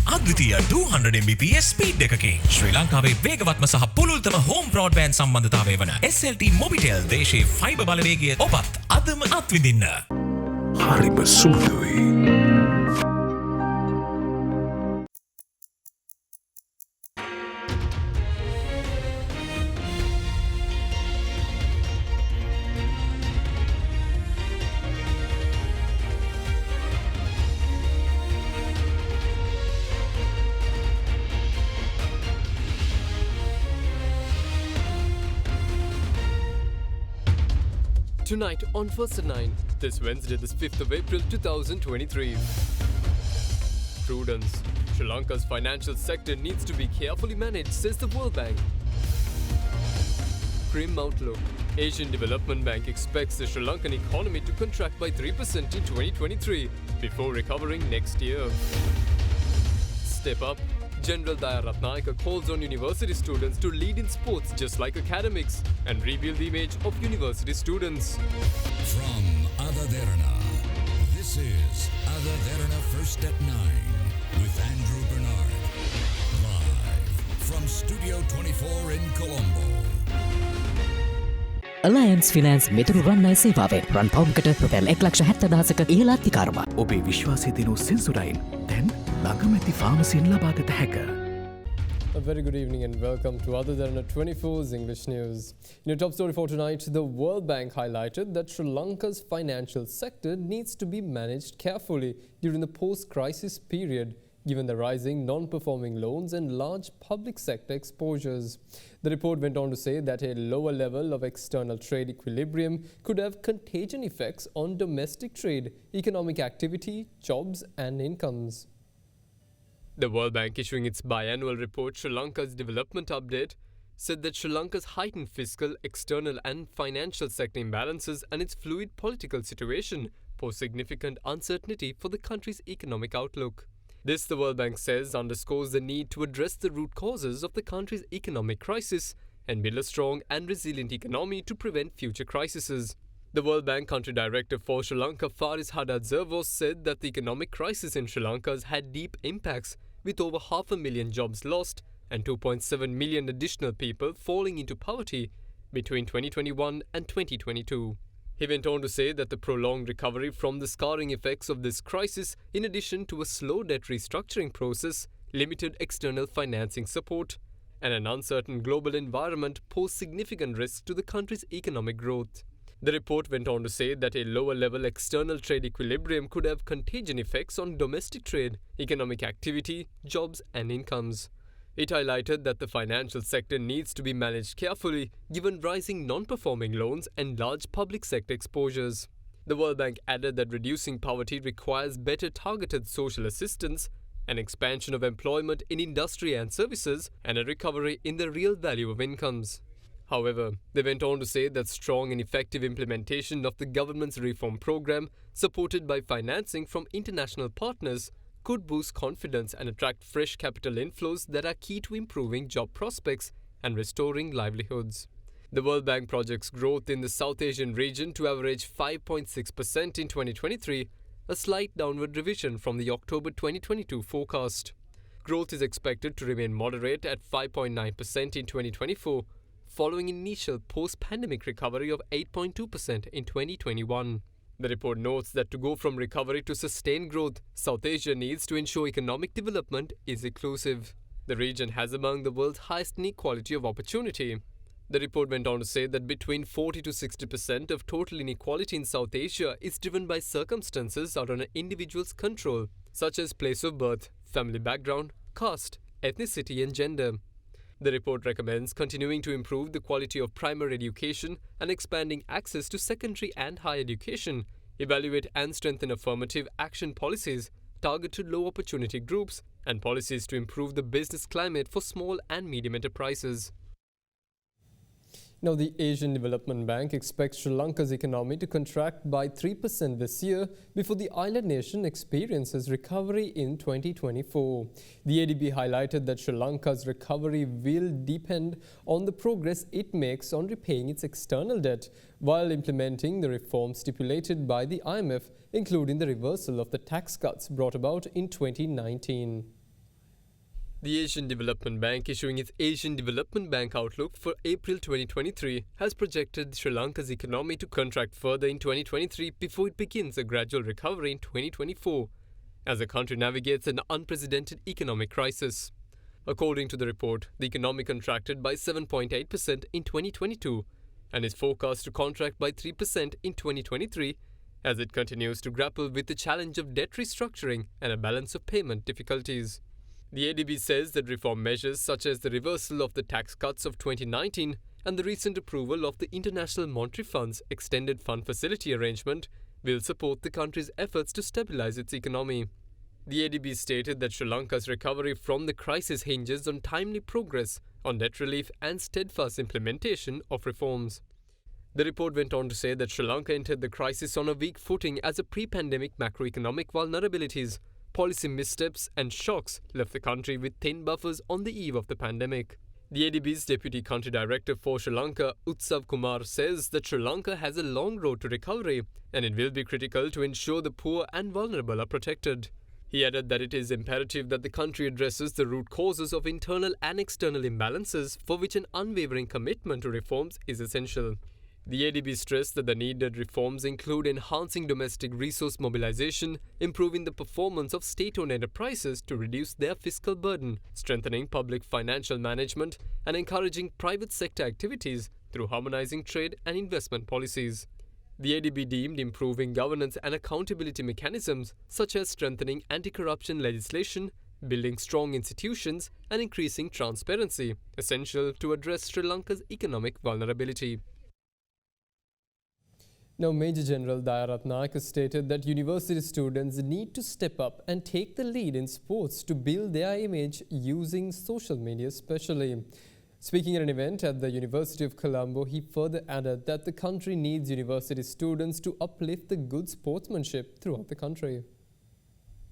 අද්විතීය 200 Mbps speed එකකින් ශ්‍රී ලංකාවේ වේගවත්ම සහ පුළුල්තම හෝම් බ්‍රෝඩ්බෑන්ඩ් සම්බන්ධතාවය වන SLT මොබිටෙල් දේශීය ෆයිබර් බලවේගය ඔබත් අදම අත්විඳින්න. හරිම සුදුයි. Tonight on First at 9, this Wednesday, the 5th of April 2023. Prudence. Sri Lanka's financial sector needs to be carefully managed, says the World Bank. Grim outlook. Asian Development Bank expects the Sri Lankan economy to contract by 3% in 2023 before recovering next year. Step up. General Derana calls on university students to lead in sports just like academics and rebuild the image of university students. From AdaDerana, this is AdaDerana First at 9 with Andrew Bernard. Live from Studio 24 in Colombo. Alliance Finance මෙතුරු රන්නයි සේවාවෙන් රන් පවුම්කට රුපියල් 1,70,000ක ඉහළ අතිකාරම. ඔබේ විශ්වාසය දිනු සෙන්සුරයින් දැන් ළඟමැති ෆාමසියෙන් ලබාගත හැක. A very good evening and welcome to AdaDerana 24's English News. In your top story for tonight, the World Bank highlighted that Sri Lanka's financial sector needs to be managed carefully during the post-crisis period, given the rising non-performing loans and large public sector exposures. The report went on to say that a lower level of external trade equilibrium could have contagion effects on domestic trade, economic activity, jobs and incomes. The World Bank, issuing its biannual report, Sri Lanka's Development Update, said that Sri Lanka's heightened fiscal, external and financial sector imbalances and its fluid political situation pose significant uncertainty for the country's economic outlook. This, the World Bank says, underscores the need to address the root causes of the country's economic crisis and build a strong and resilient economy to prevent future crises. The World Bank Country Director for Sri Lanka, Faris Hadadzervos, said that the economic crisis in Sri Lanka has had deep impacts, with over 500,000 jobs lost and 2.7 million additional people falling into poverty between 2021 and 2022. He went on to say that the prolonged recovery from the scarring effects of this crisis, in addition to a slow debt restructuring process, limited external financing support, and an uncertain global environment pose significant risks to the country's economic growth. The report went on to say that a lower-level external trade equilibrium could have contagion effects on domestic trade, economic activity, jobs and incomes. It highlighted that the financial sector needs to be managed carefully given rising non-performing loans and large public sector exposures. The World Bank added that reducing poverty requires better targeted social assistance, an expansion of employment in industry and services, and a recovery in the real value of incomes. However, they went on to say that strong and effective implementation of the government's reform program, supported by financing from international partners, could boost confidence and attract fresh capital inflows that are key to improving job prospects and restoring livelihoods. The World Bank projects growth in the South Asian region to average 5.6% in 2023, a slight downward revision from the October 2022 forecast. Growth is expected to remain moderate at 5.9% in 2024, following initial post-pandemic recovery of 8.2% in 2021. The report notes that to go from recovery to sustained growth, South Asia needs to ensure economic development is inclusive. The region has among the world's highest inequality of opportunity. The report went on to say that between 40 to 60% of total inequality in South Asia is driven by circumstances out of an individual's control, such as place of birth, family background, caste, ethnicity and gender. The report recommends continuing to improve the quality of primary education and expanding access to secondary and higher education, evaluate and strengthen affirmative action policies targeted low opportunity groups, and policies to improve the business climate for small and medium enterprises. Now, the Asian Development Bank expects Sri Lanka's economy to contract by 3% this year before the island nation experiences recovery in 2024. The ADB highlighted that Sri Lanka's recovery will depend on the progress it makes on repaying its external debt while implementing the reforms stipulated by the IMF, including the reversal of the tax cuts brought about in 2019. The Asian Development Bank, issuing its Asian Development Bank Outlook for April 2023, has projected Sri Lanka's economy to contract further in 2023 before it begins a gradual recovery in 2024, as the country navigates an unprecedented economic crisis. According to the report, the economy contracted by 7.8% in 2022 and is forecast to contract by 3% in 2023 as it continues to grapple with the challenge of debt restructuring and a balance of payment difficulties. The ADB says that reform measures such as the reversal of the tax cuts of 2019 and the recent approval of the International Monetary Fund's Extended Fund Facility arrangement will support the country's efforts to stabilize its economy. The ADB stated that Sri Lanka's recovery from the crisis hinges on timely progress on debt relief and steadfast implementation of reforms. The report went on to say that Sri Lanka entered the crisis on a weak footing as a pre-pandemic macroeconomic vulnerabilities, policy missteps and shocks left the country with thin buffers on the eve of the pandemic. The ADB's Deputy Country Director for Sri Lanka, Utsav Kumar, says that Sri Lanka has a long road to recovery and it will be critical to ensure the poor and vulnerable are protected. He added that it is imperative that the country addresses the root causes of internal and external imbalances for which an unwavering commitment to reforms is essential. The ADB stressed that the needed reforms include enhancing domestic resource mobilization, improving the performance of state-owned enterprises to reduce their fiscal burden, strengthening public financial management, and encouraging private sector activities through harmonizing trade and investment policies. The ADB deemed improving governance and accountability mechanisms, such as strengthening anti-corruption legislation, building strong institutions, and increasing transparency, essential to address Sri Lanka's economic vulnerability. Now, Major General Derana English stated that university students need to step up and take the lead in sports to build their image using social media especially. Speaking at an event at the University of Colombo, he further added that the country needs university students to uplift the good sportsmanship throughout the country.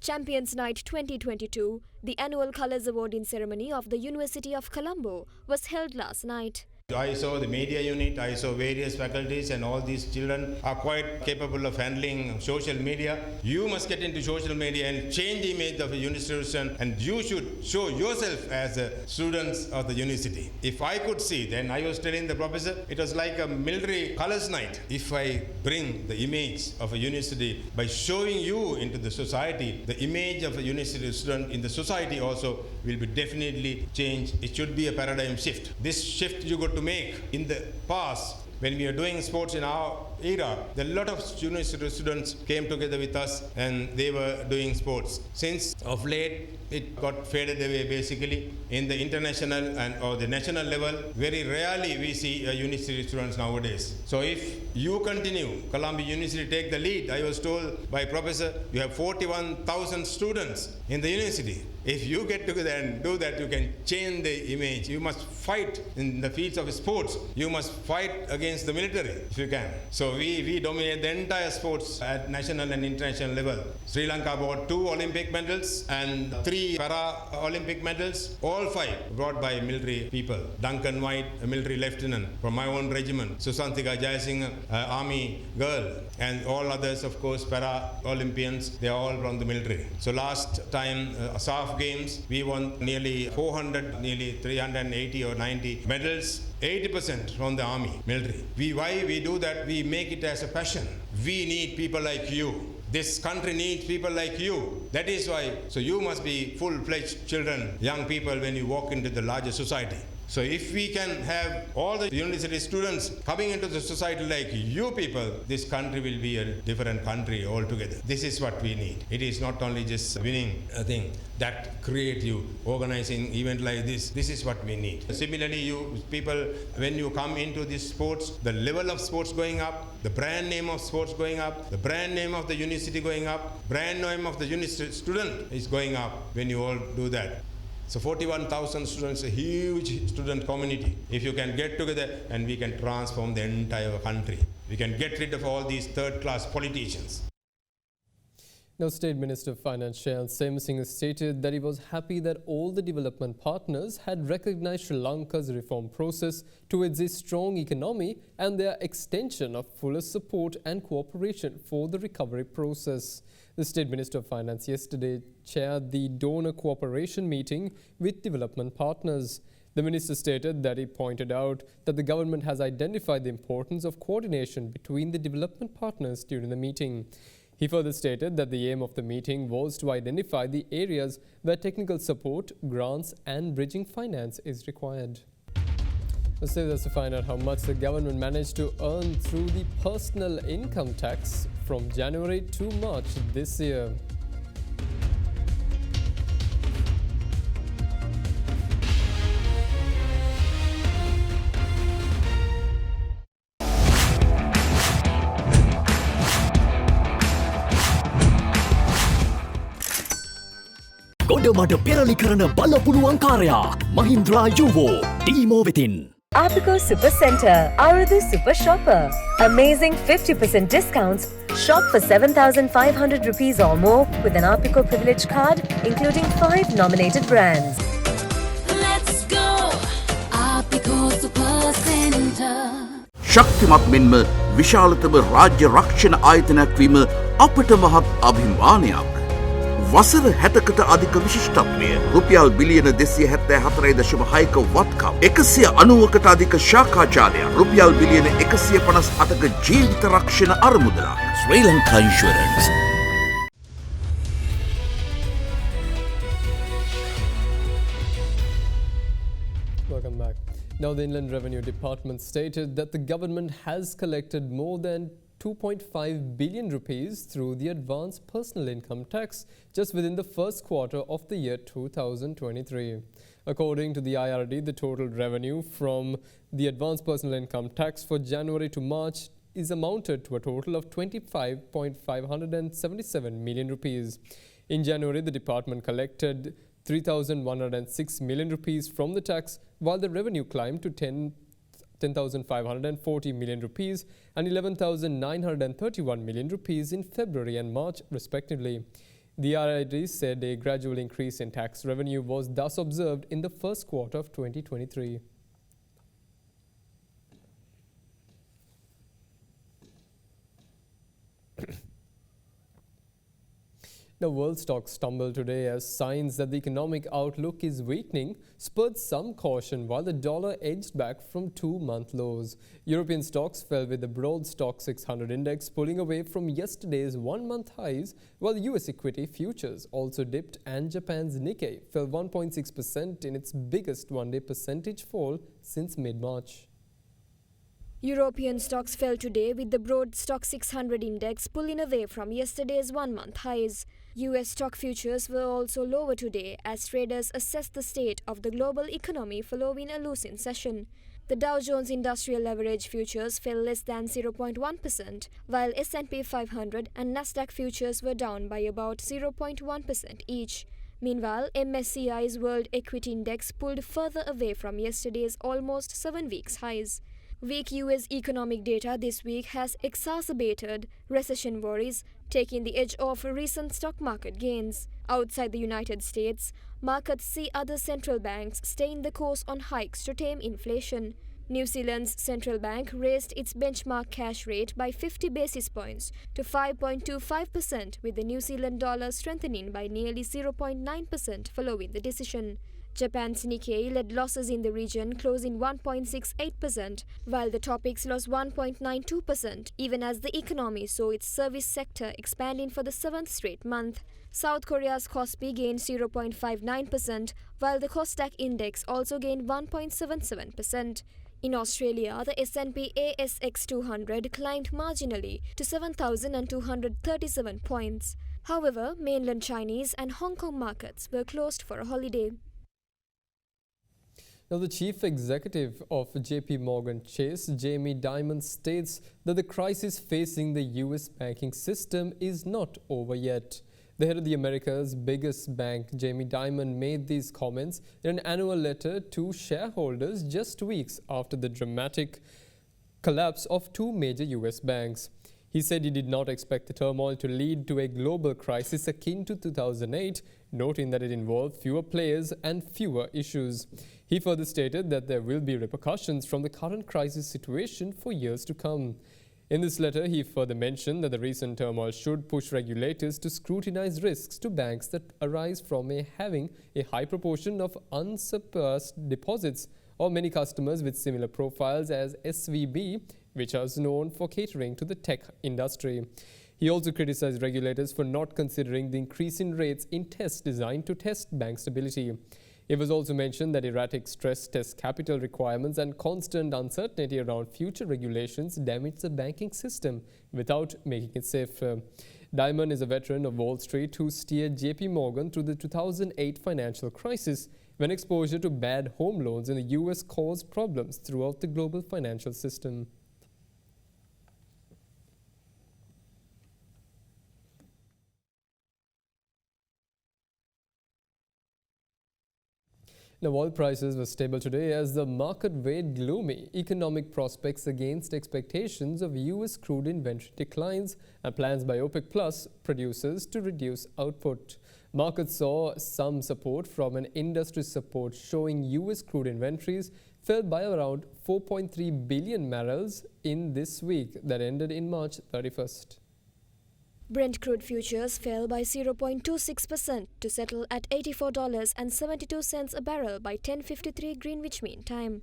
Champions Night 2022, the annual Colours Awarding ceremony of the University of Colombo, was held last night. I saw the media unit, I saw various faculties, and all these children are quite capable of handling social media. You must get into social media and change the image of a institution, and you should show yourself as a students of the university. If I could see, then I was telling the professor, it was like a military colors night. If I bring the image of a university by showing you into the society, the image of a university student in the society also will be definitely changed. It should be a paradigm shift. This shift you got to make. In the past, when we are doing sports in our era, a lot of university students came together with us and they were doing sports. Since of late, it got faded away basically. In the international and or the national level, very rarely we see university students nowadays. So if you continue, Columbia University take the lead. I was told by professor, you have 41,000 students in the university. If you get together and do that, you can change the image. You must fight in the fields of sports. You must fight against the military if you can. So we dominate the entire sports at national and international level. Sri Lanka brought 2 Olympic medals and 3 Para-Olympic medals, all 5 brought by military people. Duncan White, a military lieutenant from my own regiment. Susantika Jayasinghe, army girl, and all others, of course, Para-Olympians, they are all from the military. So last time, SAF Games, we won nearly 400, nearly 380 or 90 medals, 80% from the army, military. Why we do that? We make it as a passion. We need people like you. This country needs people like you. That is why. So you must be full-fledged children, young people when you walk into the larger society. So if we can have all the university students coming into the society like you people, this country will be a different country altogether. This is what we need. It is not only just winning a thing that create you, organizing event like this. This is what we need. Similarly, you people, when you come into this sports, the level of sports going up, the brand name of sports going up, the brand name of the university going up, brand name of the university student is going up when you all do that. So 41,000 students, a huge student community. If you can get together and we can transform the entire country. We can get rid of all these third-class politicians. Now, State Minister of Finance Shyam Singh stated that he was happy that all the development partners had recognized Sri Lanka's reform process towards a strong economy and their extension of fuller support and cooperation for the recovery process. The State Minister of Finance yesterday chaired the donor cooperation meeting with development partners. The minister stated that he pointed out that the government has identified the importance of coordination between the development partners during the meeting. He further stated that the aim of the meeting was to identify the areas where technical support, grants and bridging finance is required. Let's say that's to find out how much the government managed to earn through the personal income tax from January to March this year. ගොඩමඩ පෙරලි කරන බලපුළුවන් කාරයා මහින්ද්‍රා යුවෝ ටීමෝ වෙතින්. Apico Super Center, Arudu Super Shopper. Amazing 50% discounts. Shop for 7,500 rupees or more with an Apico Privilege card, including 5 nominated brands. Let's go! Apico Super Center. ශක්තිමත් මෙන්ම විශාලතම රාජ්‍ය රක්ෂණ ආයතනයක් වීම අපට මහත් අභිමානයක්. වසර 60කට අධික විශිෂ්ටත්වය රුපියල් බිලියන 274.6ක වත්කම් 190කට අධික ශාඛාජාලය රුපියල් බිලියන 158ක ජීවිත රක්ෂණ අරමුදලක් Sri Lanka insurance. Welcome back. Now, the Inland Revenue Department stated that the government has collected more than 2.5 billion rupees through the advanced personal income tax just within the first quarter of the year 2023. According to the IRD, the total revenue from the advanced personal income tax for January to March is amounted to a total of 25.577 million rupees. In January, the department collected 3,106 million rupees from the tax, while the revenue climbed to 10,540 million rupees and 11,931 million rupees in February and March, respectively. The IRD said a gradual increase in tax revenue was thus observed in the first quarter of 2023. Now, world stocks stumbled today as signs that the economic outlook is weakening spurred some caution while the dollar edged back from 2-month lows. European stocks fell with the broad stock 600 index pulling away from yesterday's 1-month highs, while the US equity futures also dipped and Japan's Nikkei fell 1.6% in its biggest one-day percentage fall since mid-March. European stocks fell today with the broad stock 600 index pulling away from yesterday's 1-month highs. US stock futures were also lower today as traders assessed the state of the global economy following a loosened session. The Dow Jones Industrial Average futures fell less than 0.1%, while S&P 500 and Nasdaq futures were down by about 0.1% each. Meanwhile, MSCI's World Equity Index pulled further away from yesterday's almost 7 weeks highs. Weak US economic data this week has exacerbated recession worries, taking the edge off recent stock market gains. Outside the United States, markets see other central banks staying the course on hikes to tame inflation. New Zealand's central bank raised its benchmark cash rate by 50 basis points to 5.25%, with the New Zealand dollar strengthening by nearly 0.9% following the decision. Japan's Nikkei led losses in the region, closing 1.68%, while the Topix lost 1.92%, even as the economy saw its service sector expanding for the 7th straight month. South Korea's Kospi gained 0.59%, while the Kosdaq index also gained 1.77%. In Australia, the S&P ASX 200 climbed marginally to 7,237 points. However, mainland Chinese and Hong Kong markets were closed for a holiday. Now, the chief executive of JP Morgan Chase, Jamie Dimon, states that the crisis facing the US banking system is not over yet. The head of the America's biggest bank, Jamie Dimon, made these comments in an annual letter to shareholders just weeks after the dramatic collapse of 2 major US banks. He said he did not expect the turmoil to lead to a global crisis akin to 2008, noting that it involved fewer players and fewer issues. He further stated that there will be repercussions from the current crisis situation for years to come. In this letter, he further mentioned that the recent turmoil should push regulators to scrutinize risks to banks that arise from having a high proportion of unsurpassed deposits or many customers with similar profiles as SVB, which is known for catering to the tech industry. He also criticized regulators for not considering the increase in rates in tests designed to test bank stability. It was also mentioned that erratic stress test capital requirements and constant uncertainty around future regulations damage the banking system without making it safer. Diamond is a veteran of Wall Street who steered JP Morgan through the 2008 financial crisis, when exposure to bad home loans in the US caused problems throughout the global financial system. Now, oil prices were stable today as the market weighed gloomy economic prospects against expectations of US crude inventory declines and plans by OPEC Plus producers to reduce output. Markets saw some support from an industry support showing US crude inventories fell by around 4.3 billion barrels in this week that ended in March 31st. Brent crude futures fell by 0.26% to settle at $84.72 a barrel by 10:53 Greenwich Mean Time.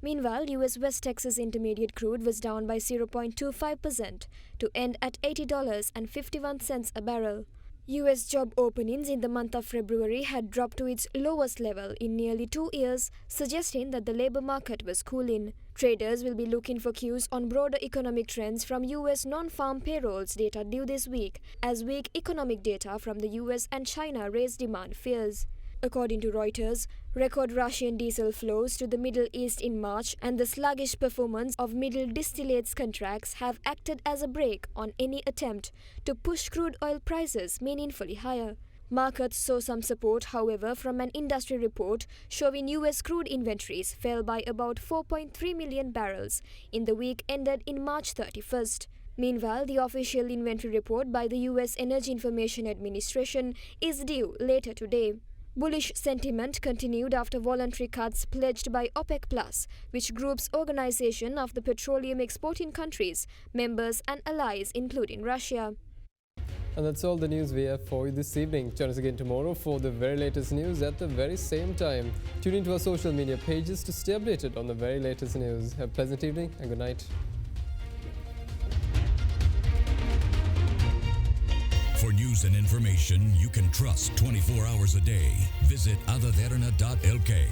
Meanwhile, US West Texas Intermediate crude was down by 0.25% to end at $80.51 a barrel. US job openings in the month of February had dropped to its lowest level in nearly 2 years, suggesting that the labor market was cooling. Traders will be looking for cues on broader economic trends from US non-farm payrolls data due this week, as weak economic data from the US and China raised demand fears. According to Reuters, record Russian diesel flows to the Middle East in March and the sluggish performance of middle distillates contracts have acted as a brake on any attempt to push crude oil prices meaningfully higher. Markets saw some support, however, from an industry report showing US crude inventories fell by about 4.3 million barrels in the week ended in March 31st. Meanwhile, the official inventory report by the US Energy Information Administration is due later today. Bullish sentiment continued after voluntary cuts pledged by OPEC+, which groups organization of the petroleum exporting countries, members and allies including Russia. And that's all the news we have for you this evening. Join us again tomorrow for the very latest news at the very same time. Tune into our social media pages to stay updated on the very latest news. Have a pleasant evening and good night. For news and information you can trust 24 hours a day, visit AdaDerana.lk.